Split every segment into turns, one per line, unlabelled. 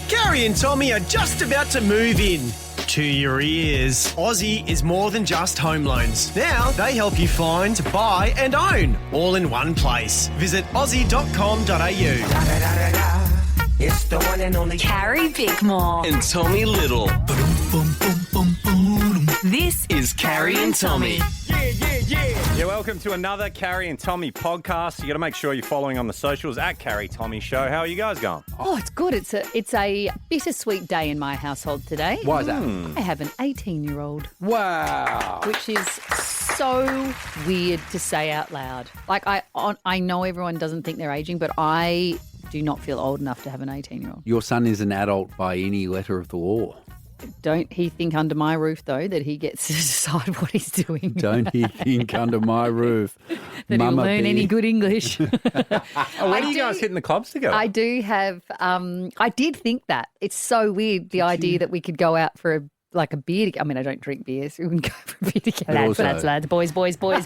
Carrie and Tommy are just about to move in. To your ears. Aussie is more than just home loans. Now they help you find, buy and own all in one place. Visit aussie.com.au.
It's the one and only
Carrie Bickmore.
And Tommy Little.
This
Is Carrie and Tommy.
Yeah, welcome to another Carrie and Tommy podcast. You got to make sure you're following on the socials at Carrie Tommy Show. How are you guys going?
Oh, it's good. It's a bittersweet day in my household today.
Why is that?
I have an 18-year-old,
Wow.
which is so weird to say out loud. Like, I know everyone doesn't think they're aging, but I do not feel old enough to have an 18-year-old.
Your son is an adult by any letter of the law.
Don't he think under my roof, though, that he gets to decide what he's doing?
Don't he think under my roof?
That
Mama
he'll learn
Bee.
any good English?
When are you guys hitting the clubs together?
I do have, I did think that. It's so weird, the idea that we could go out for a beer. I mean, I don't drink beers. We wouldn't go for a beer together. Lads, boys. But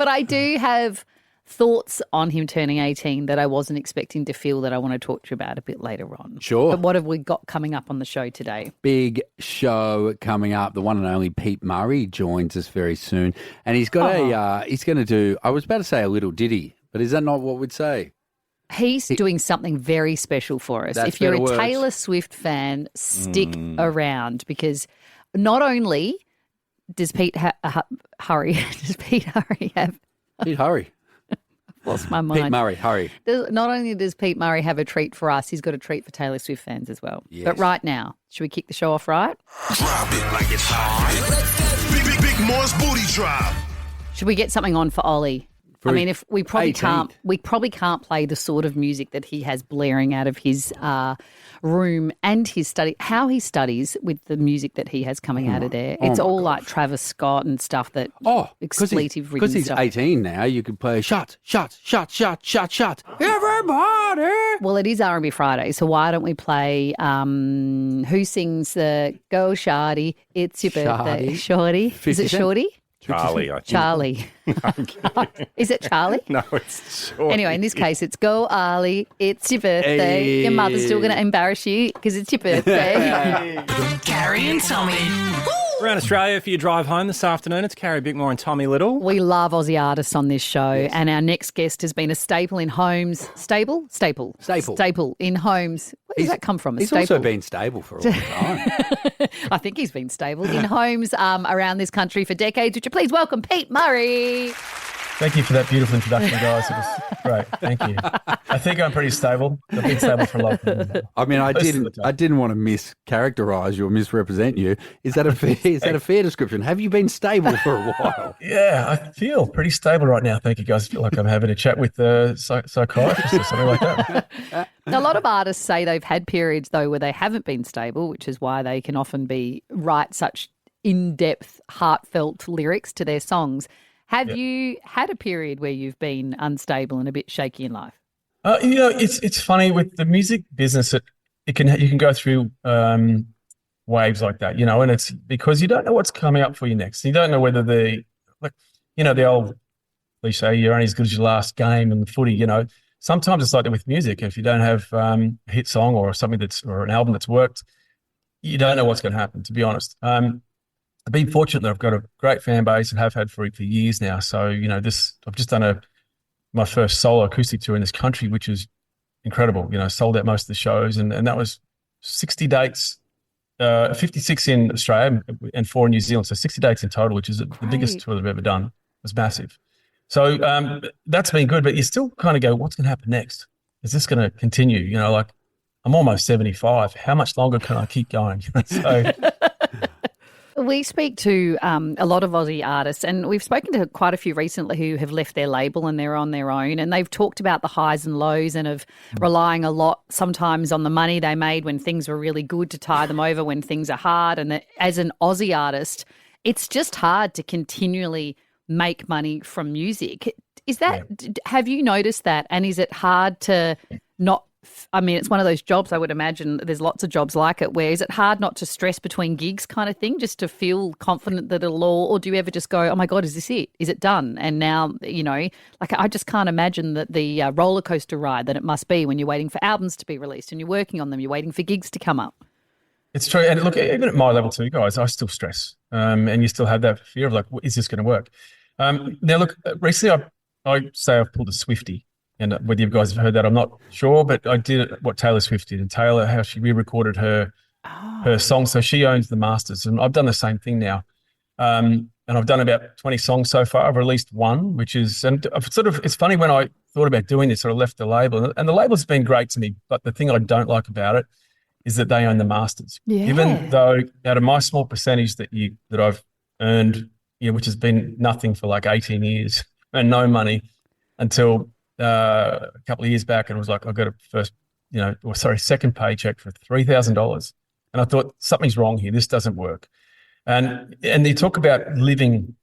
I do have thoughts on him turning 18 that I wasn't expecting to feel that I want to talk to you about a bit later on.
Sure.
But what have we got coming up on the show today?
Big show coming up. The one and only Pete Murray joins us very soon. And he's got he's going to do, I was about to say a little ditty, but is that not what we'd say?
He's doing something very special for us.
That's
If you're a
better words.
Taylor Swift fan, stick around, because not only does Pete Hurry have
Pete, hurry.
lost my mind.
Pete Murray, hurry.
Not only does Pete Murray have a treat for us, he's got a treat for Taylor Swift fans as well.
Yes.
But right now, should we kick the show off right?
Drop it like it's hot. Big Moore's booty drop.
Should we get something on for Ollie? I mean, if we probably
18th.
can't play the sort of music that he has blaring out of his room and his study, how he studies with the music that he has coming out of there. It's all like Travis Scott and stuff that expletive
because he's
stuff.
18 now, you could play shot. Everybody.
Well, it is R&B Friday, so why don't we play who sings the Go Shardy, It's Your Birthday? Shorty? Is
50
it
Cent?
Shorty?
Charlie, I think.
Charlie. Is it Charlie?
No, it's Shorty.
Anyway, in this case, it's Go Ollie, it's your birthday.
Hey.
Your mother's still going to embarrass you because it's your birthday.
Carrie and Tommy.
Around Australia for your drive home this afternoon. It's Carrie Bickmore and Tommy Little.
We love Aussie artists on this show, and our next guest has been a staple in homes. Staple in homes. Where does that come from?
He's also been stable for a long time.
I think he's been stable in homes around this country for decades. Would you please welcome Pete Murray?
Thank you for that beautiful introduction, guys. It was great. Thank you. I think I'm pretty stable. I've been stable for a long time.
I mean, I didn't want to mischaracterise you or misrepresent you. Is that a fair description? Have you been stable for a while?
Yeah, I feel pretty stable right now. Thank you, guys. I feel like I'm having a chat with a psychiatrist or something like that.
A lot of artists say they've had periods, though, where they haven't been stable, which is why they can often write such in-depth, heartfelt lyrics to their songs. Have you had a period where you've been unstable and a bit shaky in life?
It's funny with the music business. You can go through waves like that, and it's because you don't know what's coming up for you next. You don't know whether the old cliche, you're only as good as your last game in the footy. Sometimes it's like that with music. If you don't have a hit song or something or an album that's worked, you don't know what's going to happen. To be honest. I've been fortunate that I've got a great fan base and have had for years now. So, I've just done my first solo acoustic tour in this country, which is incredible. Sold out most of the shows, and that was 60 dates, 56 in Australia and 4 in New Zealand. So 60 dates in total, which is the biggest tour I've ever done. It was massive. So that's been good, but you still kind of go, what's going to happen next? Is this going to continue? I'm almost 75. How much longer can I keep going? So...
We speak to a lot of Aussie artists, and we've spoken to quite a few recently who have left their label and they're on their own, and they've talked about the highs and lows and of relying a lot sometimes on the money they made when things were really good to tie them over when things are hard. And that as an Aussie artist, it's just hard to continually make money from music. Is that have you noticed that? And is it hard to not I mean, it's one of those jobs, I would imagine there's lots of jobs like it, where is it hard not to stress between gigs kind of thing, just to feel confident that it'll all, or do you ever just go, oh my God, is this it? Is it done? And now, like I just can't imagine that the roller coaster ride that it must be when you're waiting for albums to be released and you're working on them, you're waiting for gigs to come up.
It's true. And look, even at my level too, guys, I still stress. And you still have that fear of like, is this going to work? Now, look, recently I say I've pulled a Swiftie. And whether you guys have heard that, I'm not sure, but I did what Taylor Swift did. And Taylor, how she re-recorded her song. So she owns the masters. And I've done the same thing now. And I've done about 20 songs so far. I've released one, which is, and I've it's funny when I thought about doing this, sort of left the label. And the label's been great to me. But the thing I don't like about it is that they own the masters.
Yeah.
Even though out of my small percentage that I've earned, which has been nothing for like 18 years and no money until a couple of years back, and it was like I got a second paycheck for $3,000, and I thought something's wrong here. This doesn't work. And you talk about living.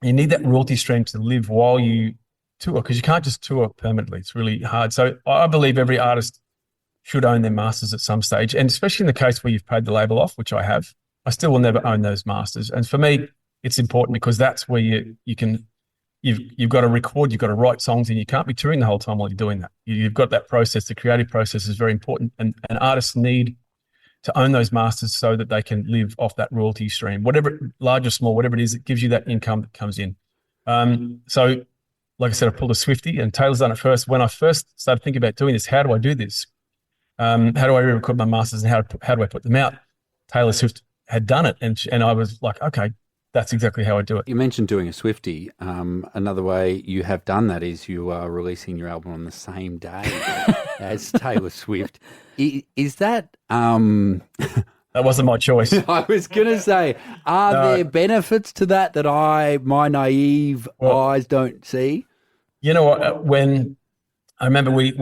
You need that royalty stream to live while you tour, because you can't just tour permanently. It's really hard. So I believe every artist should own their masters at some stage, and especially in the case where you've paid the label off, which I have. I still will never own those masters, and for me, it's important because that's where you can. You've got to record, you've got to write songs, and you can't be touring the whole time while you're doing that. You've got that process. The creative process is very important, and artists need to own those masters so that they can live off that royalty stream, whatever, large or small, whatever it is, it gives you that income that comes in. So, like I said, I pulled a Swiftie, and Taylor's done it first. When I first started thinking about doing this, how do I do this? How do I re-record my masters, and how do I put them out? Taylor Swift had done it, and I was like, okay, that's exactly how I do it.
You mentioned doing a Swiftie. Another way you have done that is you are releasing your album on the same day as Taylor Swift. Is that...
That wasn't my choice.
I was going to say, are there benefits to that my naive eyes don't see?
You know what? When I remember we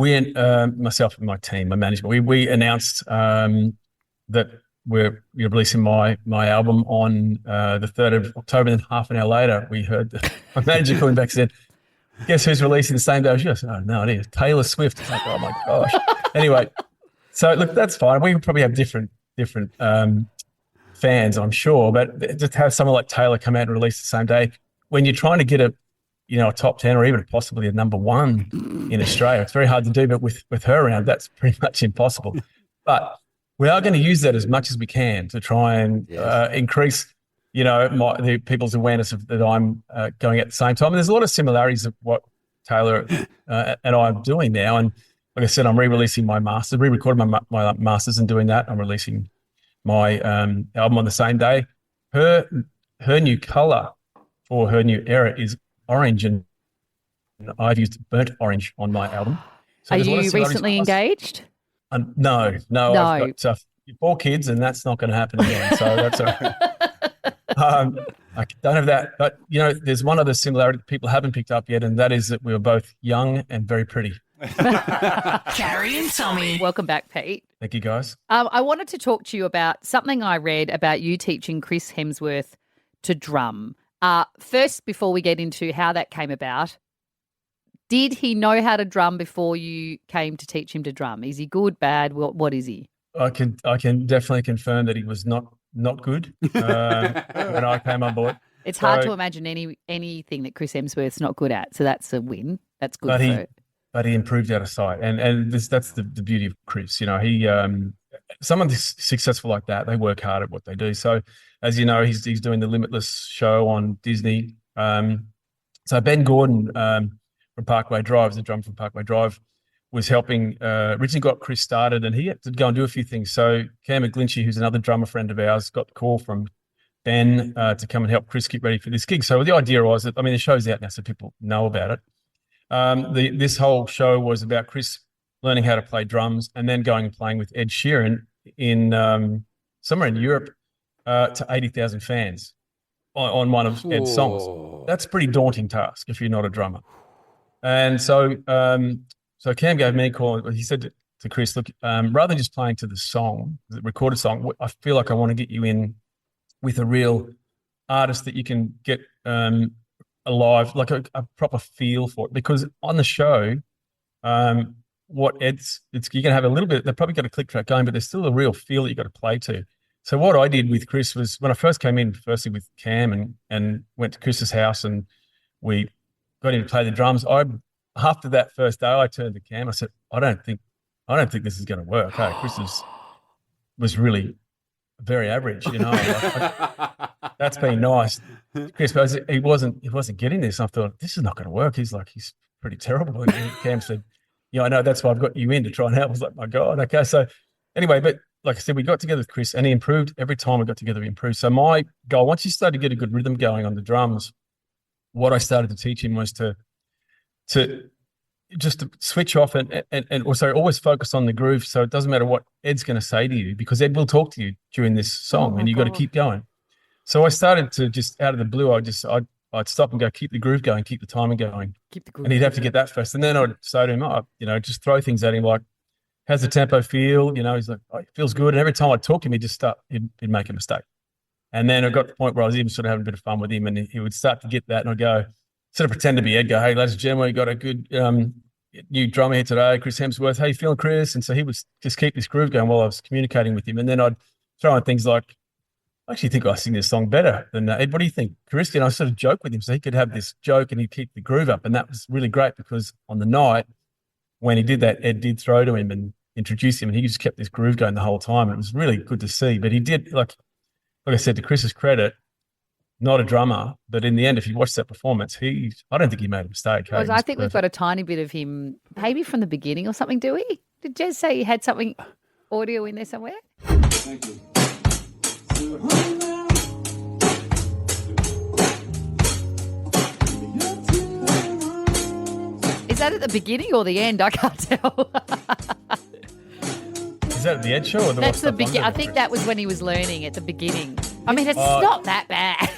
myself and my team, my management, we announced that we're releasing my album on the 3rd of October, and then half an hour later, we heard my manager calling back and said, guess who's releasing the same day as you? I said, oh, no idea. Taylor Swift. It's like, oh, my gosh. Anyway, so, look, that's fine. We probably have different fans, I'm sure, but just have someone like Taylor come out and release the same day, when you're trying to get a top 10 or even possibly a number 1 in Australia, it's very hard to do, but with her around, that's pretty much impossible. But we are going to use that as much as we can to try and increase, the people's awareness of that I'm going at the same time. And there's a lot of similarities of what Taylor and I are doing now. And like I said, I'm re-releasing my masters, re-recording my masters and doing that. I'm releasing my album on the same day. Her new color for her new era is orange, and I've used burnt orange on my album. So
are you recently engaged?
No. I've got 4 kids, and that's not going to happen again. So that's I don't have that. But, there's one other similarity that people haven't picked up yet, and that is that we were both young and very pretty.
Carrie and Tommy.
Welcome back, Pete.
Thank you, guys.
I wanted to talk to you about something I read about you teaching Chris Hemsworth to drum. First, before we get into how that came about, did he know how to drum before you came to teach him to drum? Is he good, bad? What is he?
I can definitely confirm that he was not good when I came on board.
It's hard to imagine anything that Chris Hemsworth's not good at. So that's a win. That's good.
But he improved out of sight, and that's the beauty of Chris. He someone successful like that, they work hard at what they do. So, as you know, he's doing the Limitless show on Disney. So Ben Gordon from Parkway Drive, the drum from Parkway Drive, was helping. Originally got Chris started, and he had to go and do a few things. So Cam McGlinchey, who's another drummer friend of ours, got the call from Ben to come and help Chris get ready for this gig. So the idea was that, the show's out now, so people know about it. This whole show was about Chris learning how to play drums and then going and playing with Ed Sheeran in somewhere in Europe to 80,000 fans on one of Ed's songs. That's a pretty daunting task if you're not a drummer. And so Cam gave me a call. He said to Chris, look, rather than just playing to the song, the recorded song, I feel like I want to get you in with a real artist that you can get alive, like a proper feel for it. Because on the show, what you're gonna have a little bit. They've probably got a click track going, but there's still a real feel that you got to play to. So what I did with Chris was when I first came in, firstly with Cam and went to Chris's house and we got him to play the drums. After that first day, I turned to Cam. I said, I don't think this is going to work. Hey, Chris was really very average, you know. That's been nice, Chris. But he wasn't getting this. I thought this is not going to work. He's pretty terrible. And Cam said, "Yeah, I know. That's why I've got you in to try and help." I was like, "My God, okay." So anyway, but like I said, we got together with Chris, and he improved every time we got together. He improved. So my goal, once you started to get a good rhythm going on the drums, what I started to teach him was to just to switch off and also always focus on the groove. So it doesn't matter what Ed's going to say to you, because Ed will talk to you during this song, and you've got to keep going. So I started to just out of the blue, I'd stop and go, keep the groove going, keep the timing going. Keep the groove. And he'd have to get that first. And then I'd say to him, just throw things at him like, how's the tempo feel? He's like, oh, it feels good. And every time I'd talk to him, he'd make a mistake. And then I got to the point where I was even sort of having a bit of fun with him, and he would start to get that, and I'd go, sort of pretend to be Ed, go, hey, ladies and gentlemen, we got a good new drummer here today, Chris Hemsworth. How you feeling, Chris? And so he would just keep this groove going while I was communicating with him. And then I'd throw in things like, I actually think I sing this song better than Ed. What do you think, Chris? I sort of joke with him so he could have this joke and he'd keep the groove up. And that was really great, because on the night when he did that, Ed did throw to him and introduce him, and he just kept this groove going the whole time. And it was really good to see. But he did, like I said, to Chris's credit, not a drummer, but in the end, if you watch that performance, I don't think he made a mistake. Hey,
I think we've got a tiny bit of him, maybe from the beginning or something, do we? Did Jez say he had something audio in there somewhere?
Thank you.
Is that at the beginning or the end? I can't tell.
Is that at the Ed show or the
That's the beginning. I think that was when he was learning at the beginning. I mean, it's not that bad.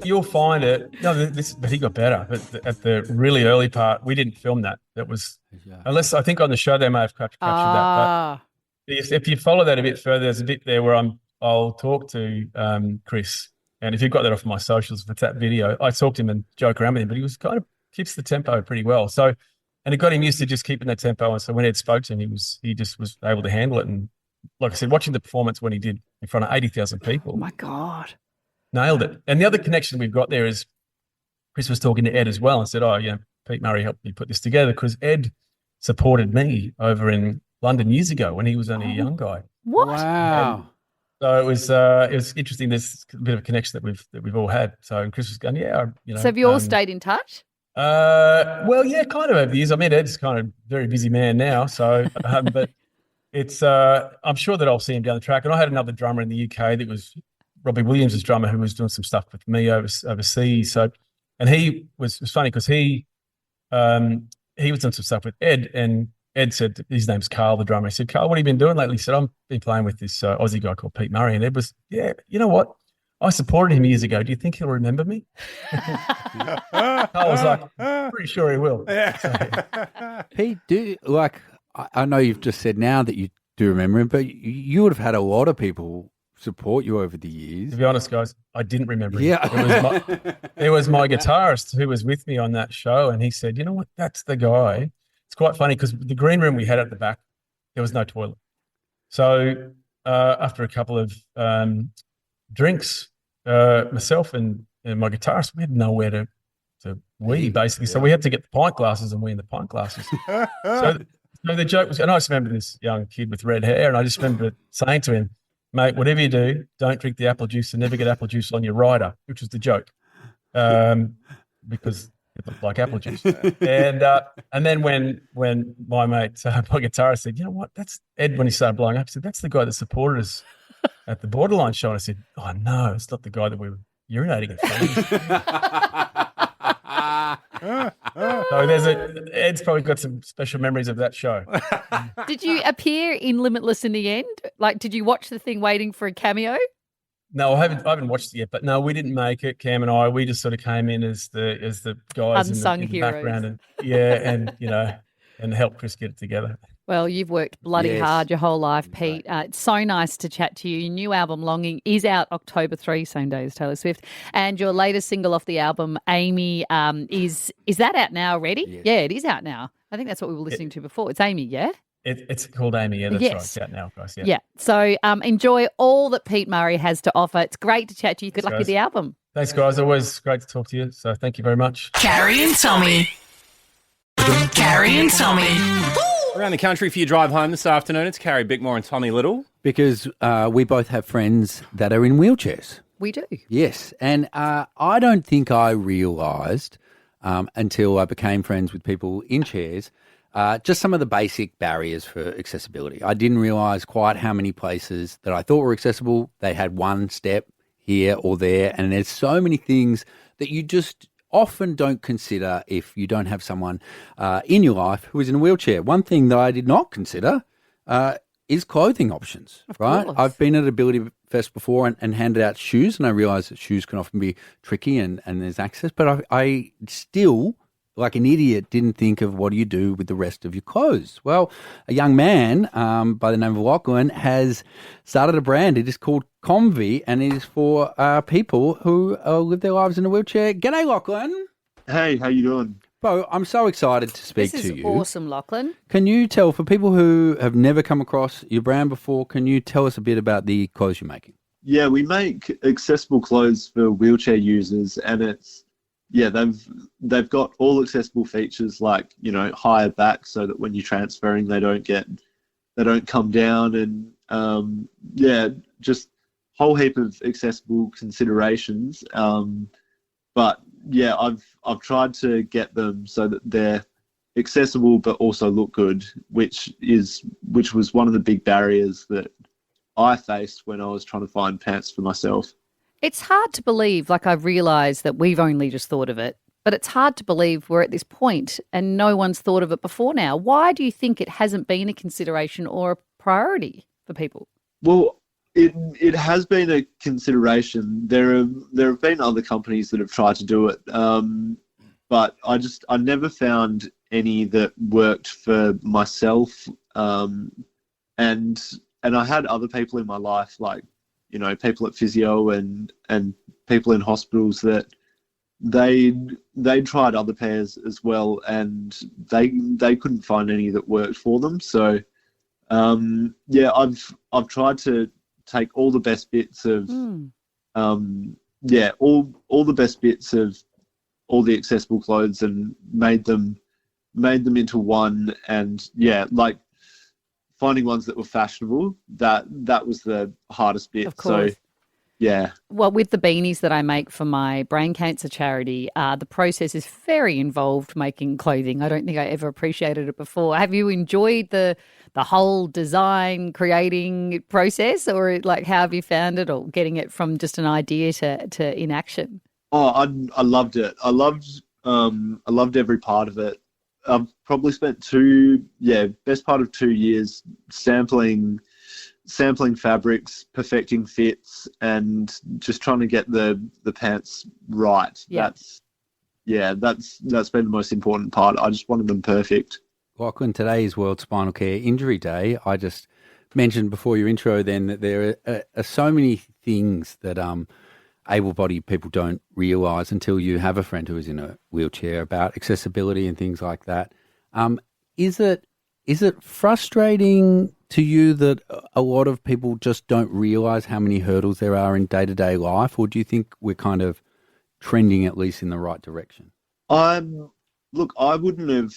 You'll find it. No, but he got better. But at the really early part, we didn't film that. That was, unless I think on the show they may have captured that. But if you follow that a bit further, there's a bit there where I'll talk to Chris, and if you've got that off my socials, if it's that video, I talked to him and joke around with him, but he was kind of keeps the tempo pretty well. So, and it got him used to just keeping that tempo. And so when Ed spoke to him, he just was able to handle it. And like I said, watching the performance when he did in front of 80,000 people.
Oh my God.
Nailed it. And the other connection we've got there is Chris was talking to Ed as well and said, Pete Murray helped me put this together, because Ed supported me over in London years ago when he was only a young guy.
What?
Wow.
And so it was interesting. There's a bit of a connection that we've all had. So Chris was going, So
have you all stayed in touch?
Well, yeah, kind of over the years. I mean, Ed's kind of a very busy man now, so but it's I'm sure that I'll see him down the track. And I had another drummer in the UK that was Robbie Williams' drummer, who was doing some stuff with me overseas. So, and he was funny because he was doing some stuff with Ed, and Ed said, his name's Carl, the drummer. He said, Carl, what have you been doing lately? He said, I've been playing with this Aussie guy called Pete Murray. And Ed was, you know what? I supported him years ago. Do you think he'll remember me? I was like, pretty sure he will. So.
Pete, I know you've just said now that you do remember him, but you would have had a lot of people support you over the years.
To be honest, guys, I didn't remember him.
Yeah.
It was my guitarist who was with me on that show, and he said, you know what, that's the guy. It's quite funny because the green room we had at the back, there was no toilet. So after a couple of drinks, myself and my guitarist, we had nowhere to wee, basically. So we had to get the pint glasses and wee in the pint glasses. So the joke was, and I just remember this young kid with red hair, and I just remember saying to him, mate, whatever you do, don't drink the apple juice and never get apple juice on your rider, which was the joke, because it looked like apple juice. And then when my mate, my guitarist said, you know what, that's Ed, when he started blowing up, he said, that's the guy that supported us at the Borderline show. And I said, oh, no, it's not the guy that we were urinating in front of. So Ed's probably got some special memories of that show.
Did you appear in Limitless in the end? Like, did you watch the thing waiting for a cameo?
No, I haven't watched it yet. But no, we didn't make it. Cam and I, we just sort of came in as the guys
unsung
in the
heroes.
background, and and help Chris get it together.
Well, you've worked bloody
Yes.
hard your whole life, Pete. It's so nice to chat to you. Your new album, Longing, is out October 3, same day as Taylor Swift. And your latest single off the album, Amy, is that out now already?
Yes.
Yeah, it is out now. I think that's what we were listening to before. It's Amy, yeah?
It's called Amy. Yeah, that's
Yes.
right. It's out now, guys. Yeah.
Yeah. So enjoy all that Pete Murray has to offer. It's great to chat to you. Good luck with
guys.
the album.
Thanks, guys. Always great to talk to you. So thank you very much.
Carrie and Tommy. Carrie and Tommy.
Around the country for your drive home this afternoon, it's Carrie Bickmore and Tommy Little.
Because we both have friends that are in wheelchairs.
We do.
Yes, and I don't think I realised until I became friends with people in chairs just some of the basic barriers for accessibility. I didn't realise quite how many places that I thought were accessible, they had one step here or there, and there's so many things that you just often don't consider if you don't have someone in your life who is in a wheelchair. One thing that I did not consider is clothing options, right?
course.
I've been at Ability Fest before and handed out shoes, and I realise that shoes can often be tricky and there's access, but I still, like an idiot, didn't think of what do you do with the rest of your clothes. Well, a young man by the name of Lachlan has started a brand. It is called Comvi, and it is for people who live their lives in a wheelchair. G'day, Lachlan.
Hey, how you doing?
Bo, I'm so excited to speak
This
to
is
you.
awesome, Lachlan.
Can you tell, for people who have never come across your brand before, can you tell us a bit about the clothes you're making?
Yeah, we make accessible clothes for wheelchair users, and they've got all accessible features like, higher back so that when you're transferring they don't come down, and just whole heap of accessible considerations. But yeah, I've tried to get them so that they're accessible but also look good, which was one of the big barriers that I faced when I was trying to find pants for myself.
It's hard to believe, like I've realised that we've only just thought of it, but it's hard to believe we're at this point and no one's thought of it before now. Why do you think it hasn't been a consideration or a priority for people?
Well, it has been a consideration. There have been other companies that have tried to do it, but I never found any that worked for myself. And I had other people in my life, like people at physio and people in hospitals, that they tried other pairs as well, and they couldn't find any that worked for them. So I've tried to take all the best bits of all the best bits of all the accessible clothes and made them into one. And like finding ones that were fashionable, that was the hardest bit.
Of course.
So yeah.
Well, with the beanies that I make for my brain cancer charity, the process is very involved making clothing. I don't think I ever appreciated it before. Have you enjoyed the whole design, creating process, or like how have you found it, or getting it from just an idea to in action?
Oh, I loved it. I loved every part of it. I've probably spent best part of 2 years sampling fabrics, perfecting fits, and just trying to get the pants right.
Yeah.
That's been the most important part. I just wanted them perfect.
Lachlan, today is World Spinal Care Injury Day. I just mentioned before your intro then that there are so many things that able-bodied people don't realise until you have a friend who is in a wheelchair about accessibility and things like that. Is it frustrating to you that a lot of people just don't realise how many hurdles there are in day-to-day life, or do you think we're kind of trending at least in the right direction?
Look, I wouldn't have,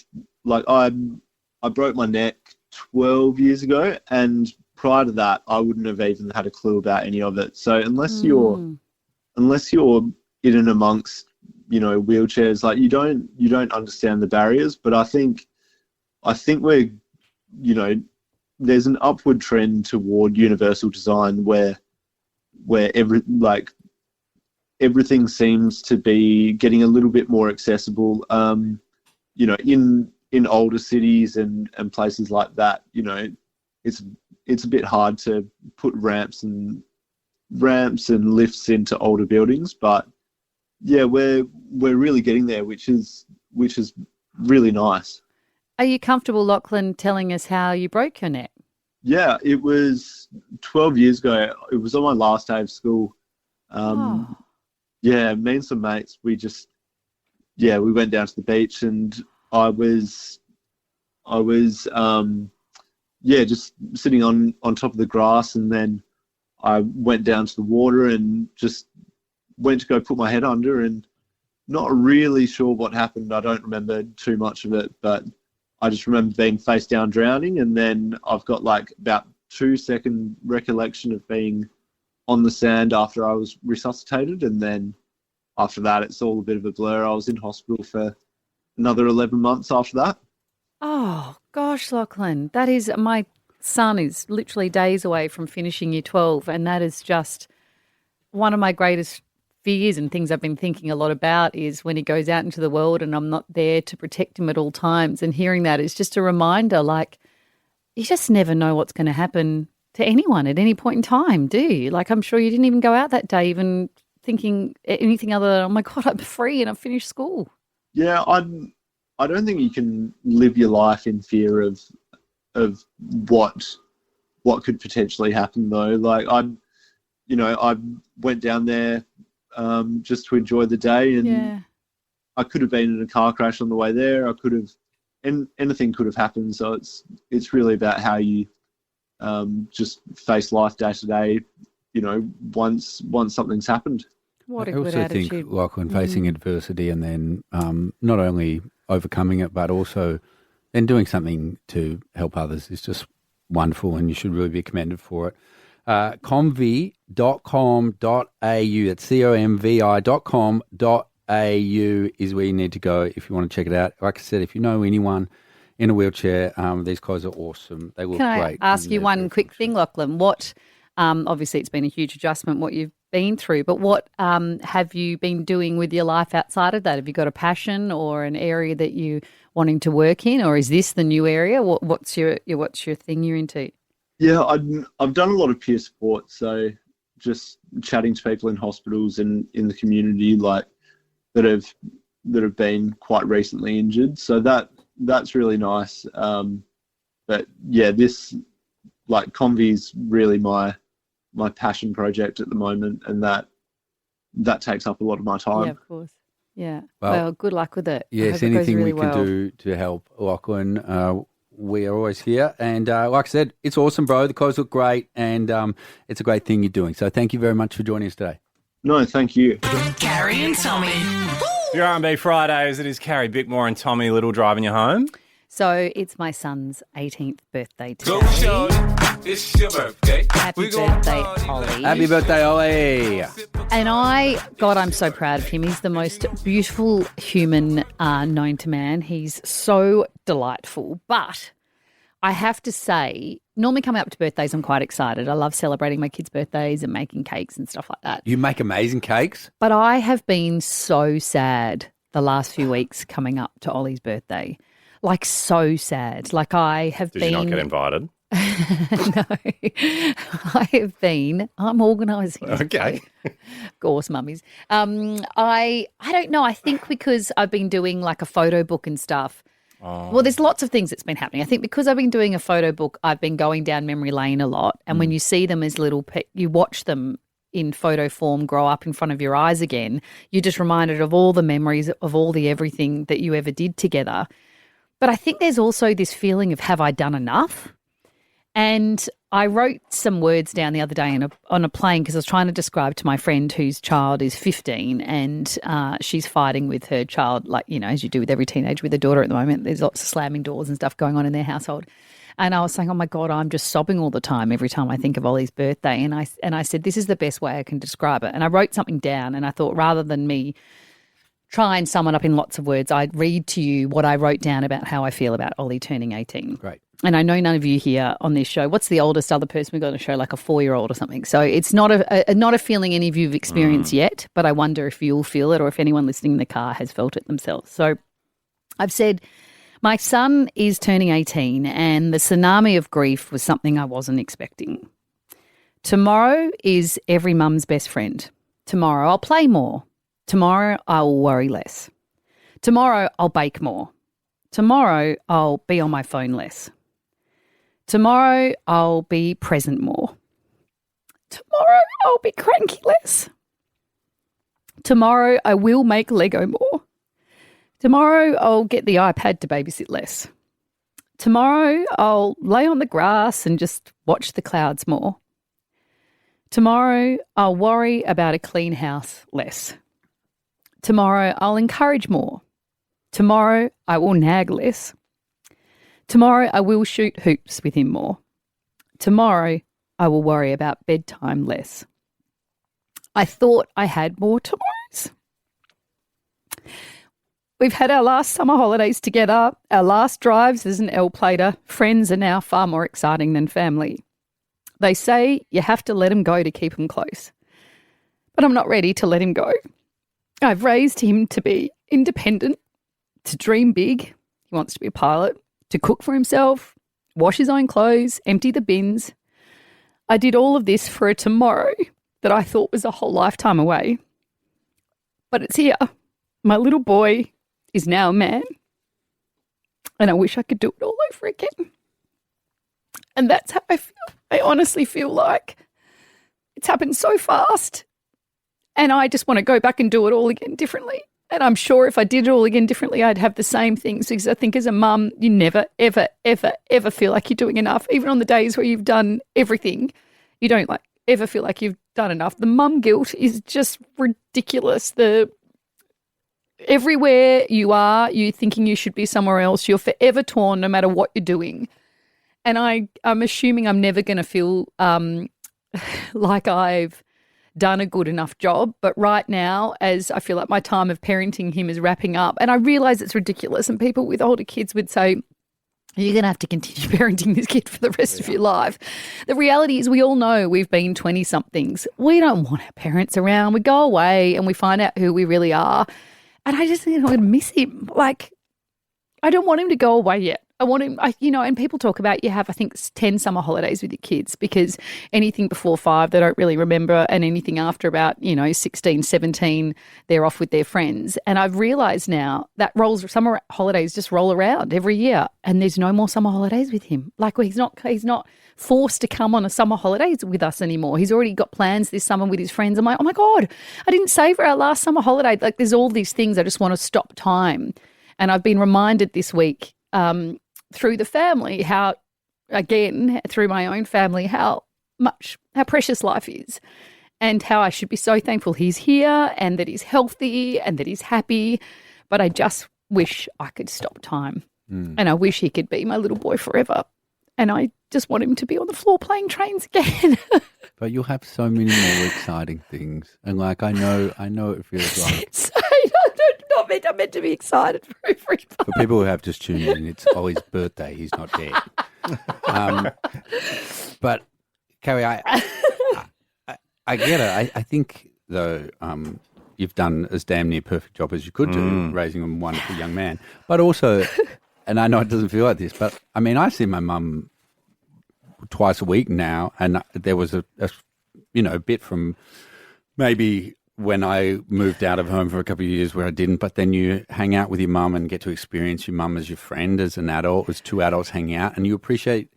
I broke my neck 12 years ago, and prior to that, I wouldn't have even had a clue about any of it. So unless you're in and amongst, wheelchairs, like you don't understand the barriers. But I think we're, there's an upward trend toward universal design where everything seems to be getting a little bit more accessible. In older cities and places like that, it's a bit hard to put ramps and lifts into older buildings, but yeah, we're really getting there, which is really nice.
Are you comfortable, Lachlan, telling us how you broke your neck?
Yeah, it was 12 years ago. It was on my last day of school. Yeah, me and some mates, we went down to the beach, and I was just sitting on top of the grass, and then I went down to the water and just went to go put my head under, and not really sure what happened. I don't remember too much of it, but I just remember being face down drowning, and then I've got like about 2-second recollection of being on the sand after I was resuscitated, and then after that it's all a bit of a blur. I was in hospital for another 11 months after that.
Oh, gosh, Lachlan, that is, my son is literally days away from finishing year 12, and that is just one of my greatest fears and things I've been thinking a lot about is when he goes out into the world and I'm not there to protect him at all times. And hearing that is just a reminder, like, you just never know what's going to happen to anyone at any point in time, do you? Like, I'm sure you didn't even go out that day even thinking anything other than, oh my God, I'm free and I've finished school.
Yeah, I don't think you can live your life in fear of what could potentially happen though. Like I went down there just to enjoy the day, and I could have been in a car crash on the way there. And anything could have happened. So it's really about how you just face life day to day. Once something's happened.
What a
I
good
also
attitude.
think, like, when facing adversity and then not only overcoming it, but also then doing something to help others is just wonderful, and you should really be commended for it. Comvi.com.au, that's comvi.com.au is where you need to go if you want to check it out. Like I said, if you know anyone in a wheelchair, these guys are awesome. They look great.
Can I ask you one quick thing, Lachlan? What, obviously it's been a huge adjustment what you've been through, but what have you been doing with your life outside of that? Have you got a passion or an area that you wanting to work in, or is this the new area? What's your thing you're into?
Yeah, I've done a lot of peer support, so just chatting to people in hospitals and in the community, like that have been quite recently injured. So that's really nice. But yeah, this, like, Comvi's really my passion project at the moment, and that takes up a lot of my time.
Yeah, of course. Yeah. Well, good luck with it.
Yes, anything we can do to help, Lachlan, we are always here. And like I said, it's awesome, bro. The clothes look great, and it's a great thing you're doing. So thank you very much for joining us today.
No, thank you.
Carrie and Tommy.
Your R&B Fridays, it is Carrie Bickmore and Tommy Little driving you home.
So it's my son's 18th birthday today.
Go, Shorty. It's your birthday.
Happy birthday, Ollie.
Happy birthday, Ollie.
And I'm so proud of him. He's the most beautiful human known to man. He's so delightful. But I have to say, normally coming up to birthdays, I'm quite excited. I love celebrating my kids' birthdays and making cakes and stuff like that.
You make amazing cakes.
But I have been so sad the last few weeks coming up to Ollie's birthday. Like, so sad. Like, I have
Did
been...
you not get invited?
No. I'm organising.
Okay.
Of course, mummies. I don't know. I think because I've been doing like a photo book and stuff. Oh. Well, there's lots of things that's been happening. I think because I've been doing a photo book, I've been going down memory lane a lot. And when you see them as little, you watch them in photo form grow up in front of your eyes again, you're just reminded of all the memories of all the everything that you ever did together. But I think there's also this feeling of, have I done enough? And I wrote some words down the other day on a plane because I was trying to describe to my friend whose child is 15 and she's fighting with her child, like, you know, as you do with every teenager with a daughter at the moment. There's lots of slamming doors and stuff going on in their household. And I was saying, oh, my God, I'm just sobbing all the time every time I think of Ollie's birthday. And I said, this is the best way I can describe it. And I wrote something down and I thought rather than me try and sum it up in lots of words, I'd read to you what I wrote down about how I feel about Ollie turning 18.
Great.
And I know none of you here on this show, what's the oldest other person we've got on the show, like a 4-year-old or something. So it's not a feeling any of you have experienced yet, but I wonder if you'll feel it or if anyone listening in the car has felt it themselves. So I've said, my son is turning 18 and the tsunami of grief was something I wasn't expecting. Tomorrow is every mum's best friend. Tomorrow I'll play more. Tomorrow I will worry less. Tomorrow I'll bake more. Tomorrow, I'll be on my phone less. Tomorrow, I'll be present more. Tomorrow, I'll be cranky less. Tomorrow, I will make Lego more. Tomorrow, I'll get the iPad to babysit less. Tomorrow, I'll lay on the grass and just watch the clouds more. Tomorrow, I'll worry about a clean house less. Tomorrow, I'll encourage more. Tomorrow, I will nag less. Tomorrow, I will shoot hoops with him more. Tomorrow, I will worry about bedtime less. I thought I had more tomorrows. We've had our last summer holidays together, our last drives as an L-plater. Friends are now far more exciting than family. They say you have to let him go to keep him close. But I'm not ready to let him go. I've raised him to be independent, to dream big. He wants to be a pilot, to cook for himself, wash his own clothes, empty the bins. I did all of this for a tomorrow that I thought was a whole lifetime away. But it's here. My little boy is now a man. And I wish I could do it all over again. And that's how I feel. I honestly feel like it's happened so fast. And I just want to go back and do it all again differently. And I'm sure if I did it all again differently, I'd have the same things, because I think as a mum, you never, ever, ever, ever feel like you're doing enough. Even on the days where you've done everything, you don't ever feel like you've done enough. The mum guilt is just ridiculous. Everywhere you are, you thinking you should be somewhere else. You're forever torn no matter what you're doing. And I'm assuming I'm never going to feel like I've done a good enough job. But right now, as I feel like my time of parenting him is wrapping up, and I realise it's ridiculous, and people with older kids would say, you're going to have to continue parenting this kid for the rest of your life. The reality is we all know we've been 20-somethings. We don't want our parents around. We go away and we find out who we really are. And I just think I'm going to miss him. Like, I don't want him to go away yet. I want him, and people talk about you have, I think, 10 summer holidays with your kids, because anything before 5 they don't really remember, and anything after about, 16, 17, they're off with their friends. And I've realised now that summer holidays just roll around every year, and there's no more summer holidays with him. Like, he's not forced to come on a summer holidays with us anymore. He's already got plans this summer with his friends. I'm like, oh my God, I didn't save for our last summer holiday. Like, there's all these things. I just want to stop time. And I've been reminded this week, through the family, through my own family, how precious life is, and how I should be so thankful he's here and that he's healthy and that he's happy. But I just wish I could stop time. And I wish he could be my little boy forever. And I just want him to be on the floor playing trains again.
But you'll have so many more exciting things. And I know it feels like.
I'm meant to be excited for everybody.
For people who have just tuned in, it's Ollie's birthday. He's not dead. But Carrie, I get it. I think though you've done as damn near perfect job as you could do raising a wonderful young man. But also, and I know it doesn't feel like this, but I mean, I see my mum twice a week now, and there was a bit from maybe when I moved out of home for a couple of years where I didn't, but then you hang out with your mum and get to experience your mum as your friend, as an adult, as two adults hanging out, and you appreciate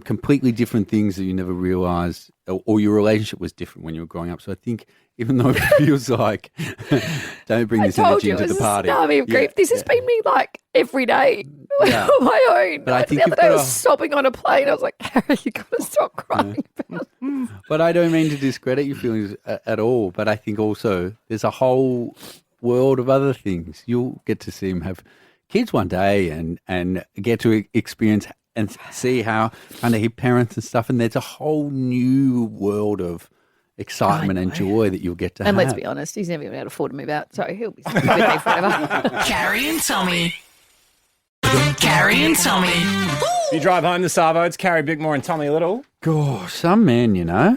completely different things that you never realised, or your relationship was different when you were growing up. So I think even though it feels like, don't bring this energy into the party.
I mean, grief. This has been me like every day on my own.
But I think
the other day I was sobbing on a plane. I was like, Carrie, you got to stop crying.
But I don't mean to discredit your feelings at all. But I think also there's a whole world of other things. You'll get to see him have kids one day and get to experience and see how kind of he parents and stuff. And there's a whole new world of excitement and joy that you'll get to have.
And let's be honest, he's never going to be able to afford to move out. So he'll be with me forever.
Carrie and Tommy. Carrie and Tommy.
You drive home the Savo, it's Carrie Bickmore and Tommy Little.
Gosh, some men, You know?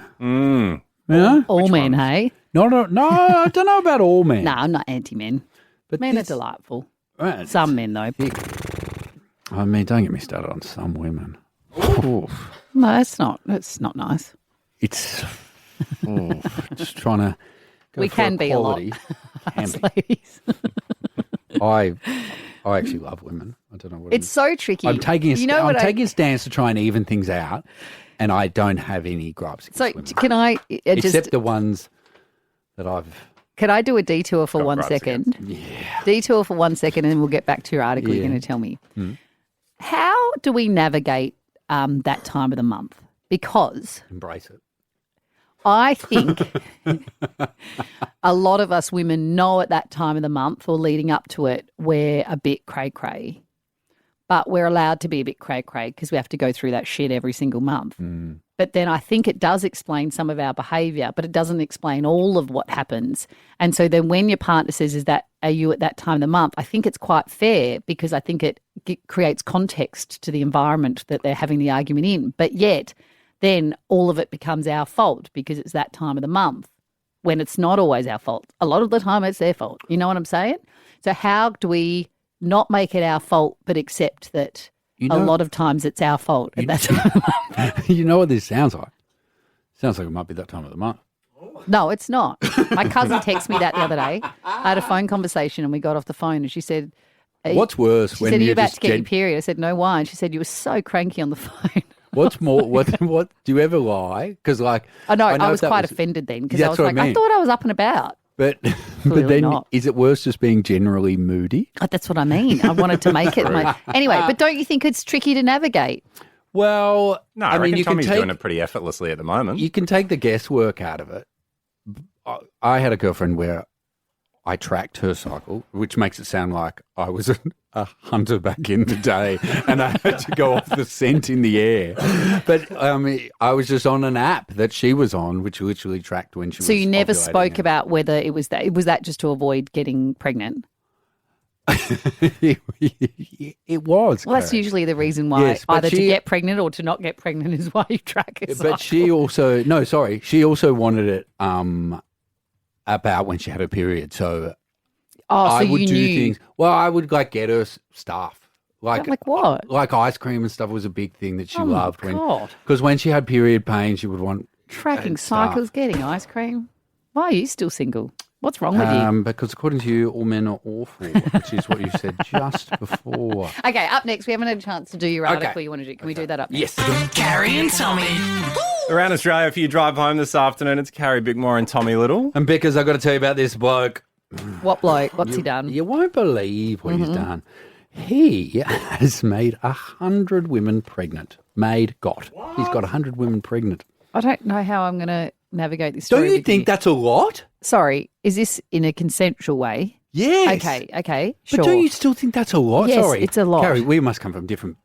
All men, hey?
No, I don't know about all men.
No, I'm not anti-men. But men are delightful.
Right.
Some men, though.
I mean, don't get me started on some women.
No, that's not nice.
It's just trying to go
we
for
can be
equality.
a lot. Us ladies.
I actually love women. I don't know what
It's so tricky.
I'm taking a,
You know what
taking a stance to try and even things out, and I don't have any gripes against
So
women.
can I
Except the ones that I've...
Can I do a detour for
Got
1
gripes
second?
against.
Detour for 1 second, and then we'll get back to your article you're going to tell me. How do we navigate that time of the month? Because
Embrace it.
I think a lot of us women know at that time of the month or leading up to it, we're a bit cray-cray. But we're allowed to be a bit cray-cray because we have to go through that shit every single month. But then I think it does explain some of our behaviour, but it doesn't explain all of what happens. And so then when your partner says, are you at that time of the month? I think it's quite fair because I think it creates context to the environment that they're having the argument in. But yet then all of it becomes our fault because it's that time of the month when it's not always our fault. A lot of the time it's their fault. You know what I'm saying? So how do we not make it our fault but accept that a lot of times it's our fault at that time of the month?
You know what this sounds like? Sounds like it might be that time of the month.
No, it's not. My cousin texted me that the other day. I had a phone conversation and we got off the phone and she said...
What's worse
she
when
said, are you
you're
about
just
to get your period? I said, no, why? And she said, you were so cranky on the phone.
What's more? What do you ever lie? Because like
I know I
if
was
that
quite offended then because I
That's
was
what
like,
I
I
mean.
thought I was up and about.
But
Clearly
then
not.
is it worse just being generally moody?
That's what I mean. I wanted to make it anyway. But don't you think it's tricky to navigate?
Well,
No,
I
I
mean,
reckon
you
Tommy's
can take
doing it pretty effortlessly at the moment.
you can take the guesswork out of it. I had a girlfriend where I tracked her cycle, which makes it sound like I was a hunter back in the day and I had to go off the scent in the air. But I was just on an app that she was on, which literally tracked when she was
So you never
ovulating.
spoke about whether it was that just to avoid getting pregnant?
It was.
Well, that's
correct.
usually the reason why
Yes, but
either to
she-
get pregnant or to not get pregnant is why you track it.
But she also she also wanted it about when she had her period. So I would
you
do
knew.
things. Well, I would like get her stuff.
Like what?
Like ice cream and stuff was a big thing that she
Oh, my
loved.
God.
Because when she had period pain, she would want
Tracking
stuff.
cycles, getting ice cream. Why are you still single? What's wrong with you?
Because according to you, all men are awful, which is what you said just before.
Okay, up next, we haven't had a chance to do your article you want to do. Can we do that up next?
Yes.
Carrie and Tommy.
Around Australia, if you drive home this afternoon, it's Carrie Bickmore and Tommy Little.
And Bickers, I've got to tell you about this bloke.
What bloke? What's he done?
You won't believe what he's done. He has made 100 women pregnant. He's got 100 women pregnant.
I don't know how I'm going to navigate this story.
Don't you
with
think that's a lot?
Sorry, is this in a consensual way?
Yes.
Okay,
But
sure.
don't you still think that's a lot?
Yes,
Sorry.
it's a lot.
Carrie, we must come from different,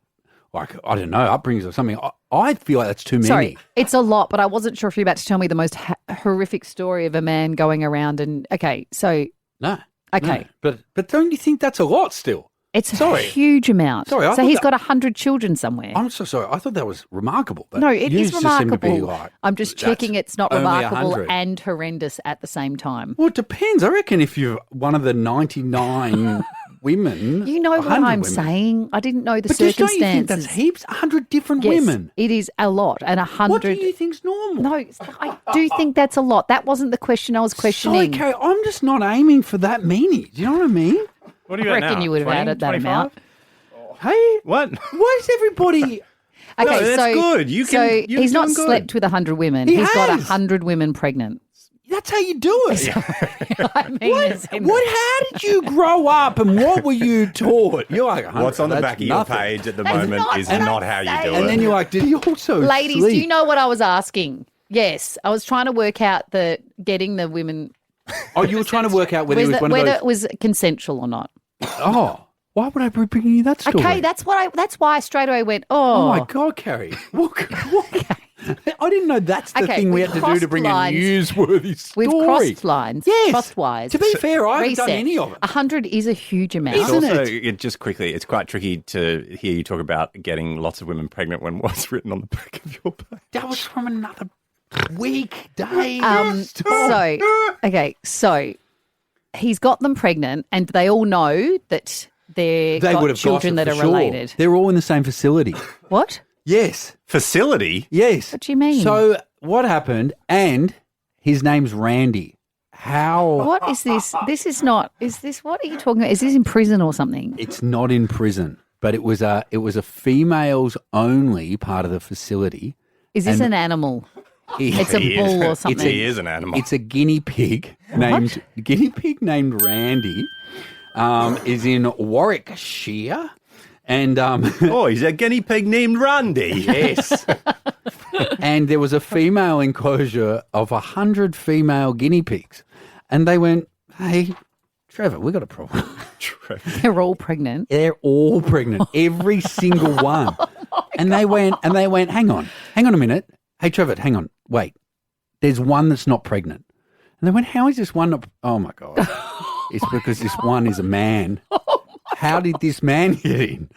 like, I don't know, upbringings or something. I feel like that's too many.
Sorry, it's a lot, but I wasn't sure if you're about to tell me the most horrific story of a man going around and, okay, so,
No.
okay.
No. But don't you think that's a lot still?
It's
Sorry.
a huge amount.
Sorry, I
so
thought
he's
that-
got 100 children somewhere.
I'm so sorry. I thought that was remarkable. But
No, it
you
is
just seem to be
remarkable.
like,
I'm just
that's
checking it's not
only
remarkable
100.
and horrendous at the same time.
Well, it depends. I reckon if you're one of the 99 women.
You know what
100
I'm
women.
saying? I didn't know the
But just
circumstances.
don't you think that's heaps? 100 different
Yes,
women.
it is a lot. And 100.
What do you think's normal?
No, I do think that's a lot. That wasn't the question I was
Sorry,
questioning.
Carrie, I'm just not aiming for that many. Do you know what I mean?
What are you
I
at
reckon
now?
you would have
20,
added that
25?
amount.
Hey,
What?
why is everybody...
Okay,
No, that's
so,
good. You
so
can- you're
he's not
doing good.
slept with 100 women.
He
He's got
has.
100 women pregnant.
That's how you do it.
I mean, as in-
How did you grow up and what were you taught? You're like, 100,
What's on the
that's
back of your
nothing.
page at the
That's
moment
not
is
what
not
I'm
how you
saying.
do
And
it.
then you're like, did he also
Ladies,
sleep?
do you know what I was asking? Yes, I was trying to work out getting the women
Oh, you were trying to work out whether he was one of
whether
those...
it was consensual or not.
Oh, why would I be bringing you that story?
Okay, that's why I straight away went,
Oh my God, Carrie. What? I didn't know that's the
Okay,
thing we
we've
had to do to
crossed
bring
lines.
a newsworthy story.
We've crossed lines.
Yes.
Crosswise.
To be fair, I haven't done
Reset.
any of it.
100 is a huge amount.
It's
Isn't
also,
it?
just quickly, it's quite tricky to hear you talk about getting lots of women pregnant when what's written on the back of your page.
That was from another weekday.
So he's got them pregnant and they all know that
they
got
would have
children that are related.
They're all in the same facility.
What?
Yes.
Facility?
Yes.
What do you mean?
So what happened? And his name's Randy. How?
What is this? This is not. Is this? What are you talking about? Is this in prison or something?
It's not in prison, but it was a females only part of the facility.
Is this an animal? It's a bull or something.
He is an animal.
It's a guinea pig named Randy. Is in Warwickshire, and
oh, he's a guinea pig named Randy.
Yes. And there was a female enclosure of 100 female guinea pigs, and they went, "Hey, Trevor, we got a problem."
They're all pregnant.
They're all pregnant, every single one. And they went, hang on a minute. Hey, Trevor, hang on, wait. There's one that's not pregnant. And they went, how is this one not? Oh my God. It's because this one is a man. How did this man get in?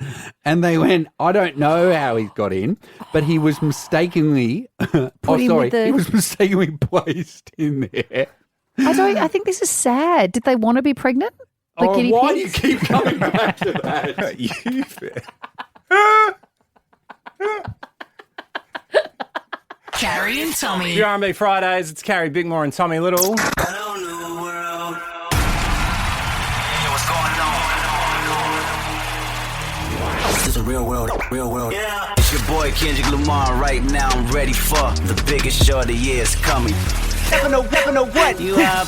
And they went, I don't know how he got in, but he was mistakenly, he was mistakenly placed in there.
I think this is sad. Did they want to be pregnant? The guinea
why
pigs?
do you keep coming back to that?
Carrie and Tommy.
Your R&B Fridays, it's Carrie Bickmore and Tommy Little.
This is a real world. Yeah. It's your boy Kendrick Lamar right now. I'm ready for the biggest show of the year is coming. Never know what you have.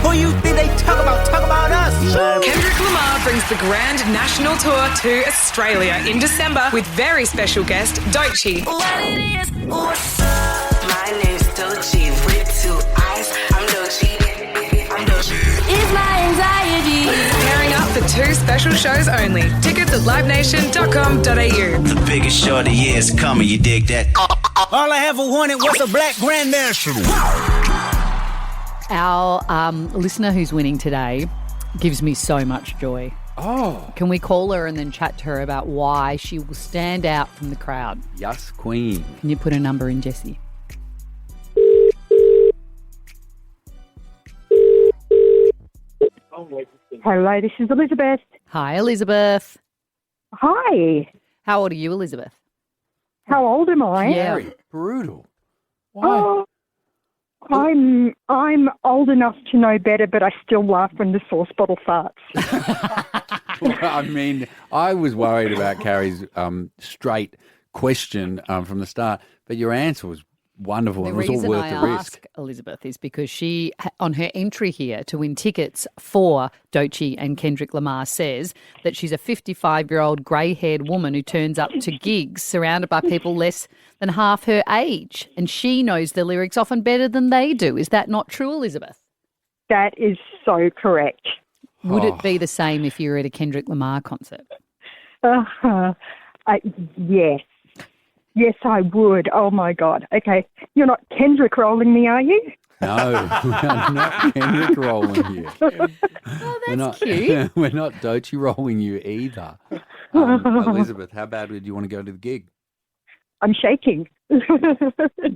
Who you think they talk about us?
Kendrick Lamar brings the Grand National Tour to Australia in December with very special guest Doechii.
What it is, what's up? My name's Doechii with 2 eyes. I'm Doechii. It's my anxiety.
Pairing up for 2 special shows only. Tickets at livenation.com.au.
The biggest show of the year is coming. You dig that? All I ever wanted was a black Grand National.
Our listener who's winning today gives me so much joy.
Oh.
Can we call her and then chat to her about why she will stand out from the crowd?
Yes, Queen.
Can you put a number in, Jessie?
Hello, this is Elizabeth.
Hi, Elizabeth.
Hi.
How old are you, Elizabeth?
How old am I?
Yeah.
Brutal.
Why? I'm old enough to know better, but I still laugh when the sauce bottle farts.
Well, I mean, I was worried about Carrie's straight question from the start, but your answer was wonderful.
The
and it was all worth the risk.
Ask Elizabeth is because she, on her entry here to win tickets for Doechii and Kendrick Lamar, says that she's a 55-year-old grey-haired woman who turns up to gigs surrounded by people less than half her age, and she knows the lyrics often better than they do. Is that not true, Elizabeth?
That is so correct.
Would it be the same if you were at a Kendrick Lamar concert?
Yes. Yes, I would. Oh, my God. Okay. You're not Kendrick rolling me, are you?
No, we're not Kendrick rolling you.
Oh, that's cute.
We're not Doechii rolling you either. Elizabeth, how bad would you want to go to the gig?
I'm shaking.